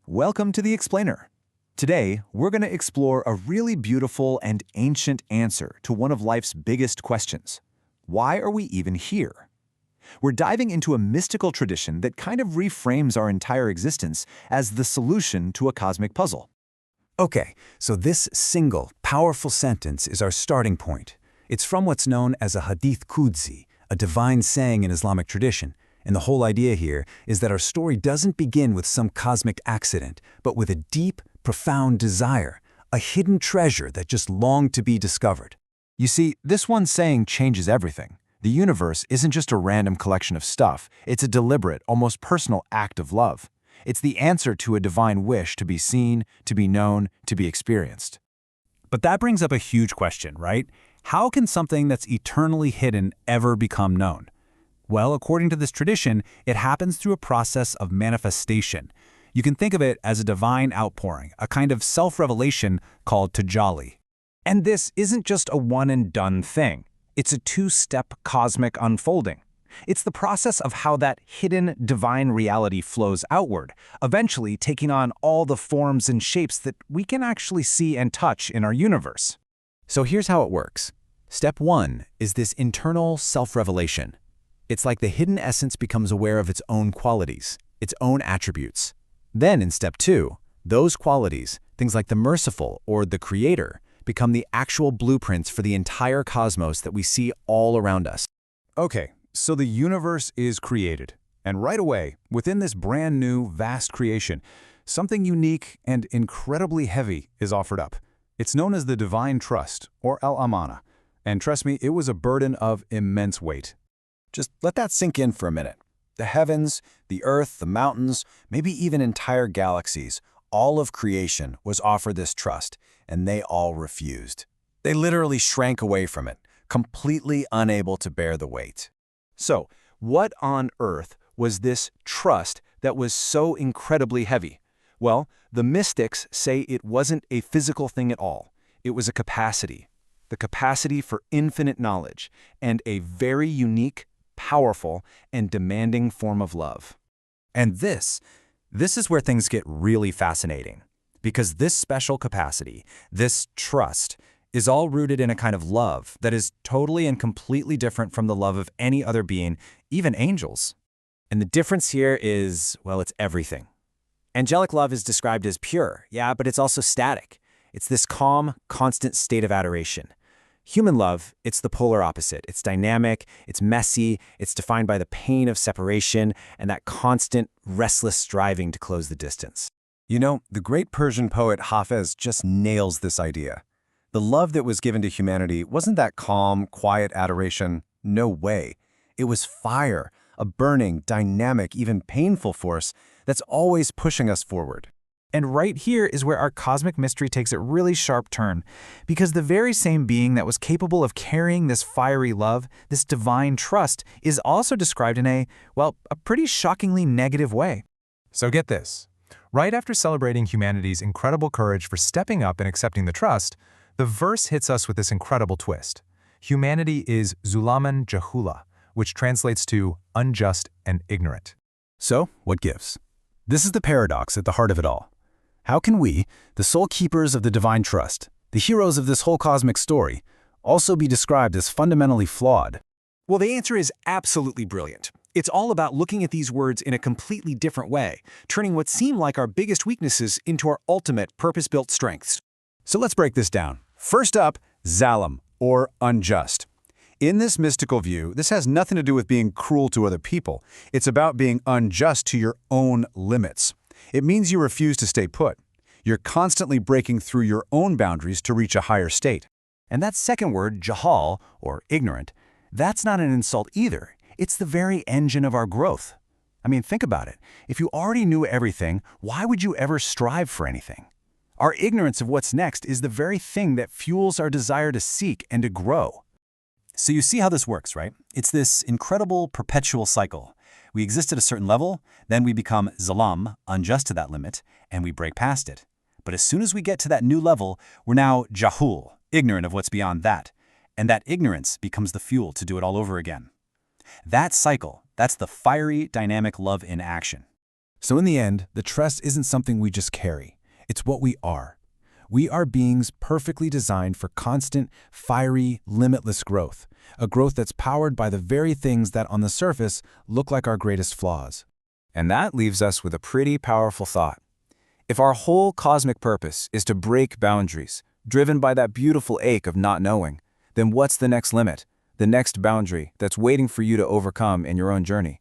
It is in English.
Welcome to The Explainer. Today, we're going to explore a really beautiful and ancient answer to one of life's biggest questions. Why are we even here? We're diving into a mystical tradition that kind of reframes our entire existence as the solution to a cosmic puzzle. Okay, so this single, powerful sentence is our starting point. It's from what's known as a Hadith Qudsi, a divine saying in Islamic tradition. And the whole idea here is that our story doesn't begin with some cosmic accident, but with a deep, profound desire, a hidden treasure that just longed to be discovered. You see, this one saying changes everything. The universe isn't just a random collection of stuff, it's a deliberate, almost personal act of love. It's the answer to a divine wish to be seen, to be known, to be experienced. But that brings up a huge question, right? How can something that's eternally hidden ever become known? Well, according to this tradition, it happens through a process of manifestation. You can think of it as a divine outpouring, a kind of self-revelation called tajalli. And this isn't just a one-and-done thing. It's a two-step cosmic unfolding. It's the process of how that hidden divine reality flows outward, eventually taking on all the forms and shapes that we can actually see and touch in our universe. So here's how it works. Step 1 is this internal self-revelation. It's like the hidden essence becomes aware of its own qualities, its own attributes. Then in step 2, those qualities, things like the merciful or the creator, become the actual blueprints for the entire cosmos that we see all around us. Okay, so the universe is created. And right away, within this brand new, vast creation, something unique and incredibly heavy is offered up. It's known as the divine trust, or al-amana. And trust me, it was a burden of immense weight. Just let that sink in for a minute. The heavens, the earth, the mountains, maybe even entire galaxies, all of creation was offered this trust, and they all refused. They literally shrank away from it, completely unable to bear the weight. So, what on earth was this trust that was so incredibly heavy? Well, the mystics say it wasn't a physical thing at all. It was a capacity. The capacity for infinite knowledge, and a very unique, powerful, and demanding form of love. And this is where things get really fascinating. Because this special capacity, this trust, is all rooted in a kind of love that is totally and completely different from the love of any other being, even angels. And the difference here is, well, it's everything. Angelic love is described as pure, yeah, but it's also static. It's this calm, constant state of adoration. Human love, it's the polar opposite. It's dynamic, it's messy, it's defined by the pain of separation and that constant, restless striving to close the distance. You know, the great Persian poet Hafez just nails this idea. The love that was given to humanity wasn't that calm, quiet adoration. No way. It was fire, a burning, dynamic, even painful force that's always pushing us forward. And right here is where our cosmic mystery takes a really sharp turn, because the very same being that was capable of carrying this fiery love, this divine trust, is also described in a pretty shockingly negative way. So get this. Right after celebrating humanity's incredible courage for stepping up and accepting the trust, the verse hits us with this incredible twist. Humanity is zulaman jahula, which translates to unjust and ignorant. So, what gives? This is the paradox at the heart of it all. How can we, the sole keepers of the divine trust, the heroes of this whole cosmic story, also be described as fundamentally flawed? Well, the answer is absolutely brilliant. It's all about looking at these words in a completely different way, turning what seem like our biggest weaknesses into our ultimate purpose-built strengths. So let's break this down. First up, zalim, or unjust. In this mystical view, this has nothing to do with being cruel to other people. It's about being unjust to your own limits. It means you refuse to stay put. You're constantly breaking through your own boundaries to reach a higher state. And that second word, jahal, or ignorant, that's not an insult either. It's the very engine of our growth. I mean, think about it. If you already knew everything, why would you ever strive for anything? Our ignorance of what's next is the very thing that fuels our desire to seek and to grow. So you see how this works, right? It's this incredible perpetual cycle. We exist at a certain level, then we become zalam, unjust to that limit, and we break past it. But as soon as we get to that new level, we're now jahul, ignorant of what's beyond that. And that ignorance becomes the fuel to do it all over again. That cycle, that's the fiery, dynamic love in action. So in the end, the trust isn't something we just carry. It's what we are. We are beings perfectly designed for constant, fiery, limitless growth, a growth that's powered by the very things that on the surface look like our greatest flaws. And that leaves us with a pretty powerful thought. If our whole cosmic purpose is to break boundaries, driven by that beautiful ache of not knowing, then what's the next limit, the next boundary that's waiting for you to overcome in your own journey?